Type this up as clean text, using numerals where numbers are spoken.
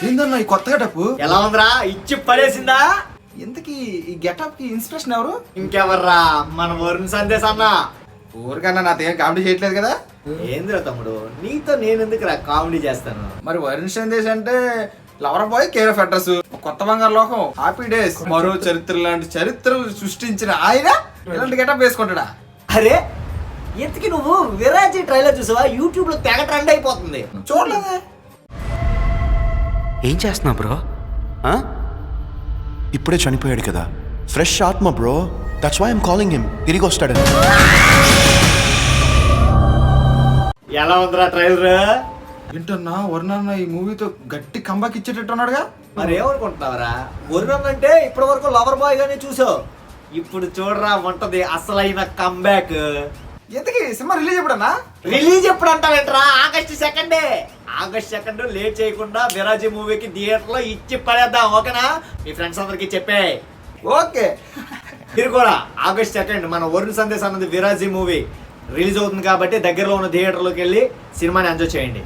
ఏందన్నా ఈ కొత్త గెటప్? ఎలా ఉందిరా? ఇచ్చి పడేసిందా? ఇంతకీ ఈ గెటప్ కి ఇన్స్పిరేషన్ ఎవరు? ఇంకెవర్రా, మన వరుణ్ సందేశ్ అన్న. ఊరికన్నా నాతో ఏం కామెడీ చేయట్లేదు కదా. ఏందిరా తమ్ముడు, నీతో నేను ఎందుకురా కామెడీ చేస్తాను? మరి వరుణ్ సందేశ్ అంటే lover boy, care of address, కొత్త బంగారు లోకం, హ్యాపీ డేస్, మరో చరిత్ర లాంటి చరిత్రలు సృష్టించిన ఆయన ఇలాంటి గెటప్ వేసుకుంటాడా? అరే ఇంతకి నువ్వు విరాజీ ట్రైలర్ చూసావా? యూట్యూబ్ లో తెగ ట్రెండ్ అయిపోతుంది. చూడలేదే. ఏం చేస్తున్నావు బ్రో? ఇప్పుడే చనిపోయాడు కదా, ఫ్రెష్ ఆత్మ bro. That's why I'm calling him. తిరిగి వస్తాడు. ఎలా ఉందిరా ట్రైలర్? ఏంటన్నా వరుణ్ ఈ మూవీతో గట్టి కంబాక్ ఇచ్చేటట్టున్నాడుగా. మరి ఏమనుకుంటున్నావరా? వరుణ్ అంటే ఇప్పటి వరకు లవర్ బాయ్ గానే చూసావు, ఇప్పుడు చూడరా ఉంటది అసలైన కంబ్యాక్. ఎంతకీ సినిమా రిలీజ్ ఎప్పుడన్నా? రిలీజ్ ఎప్పుడు అంటావేంట్రా? ఆగస్టు 2 ఆగస్ట్ 2 లేట్ చేయకుండా విరాజీ మూవీకి థియేటర్ లో ఇచ్చి పడేద్దాం, ఓకేనా? మీ ఫ్రెండ్స్ అందరికి చెప్పే. ఓకే. మీరు కూడా ఆగస్ట్ 2 మన వరుణ్ సందేశ్ అన్నది విరాజీ మూవీ రిలీజ్ అవుతుంది కాబట్టి దగ్గరలో ఉన్న థియేటర్లోకి వెళ్ళి సినిమాని ఎంజాయ్ చేయండి.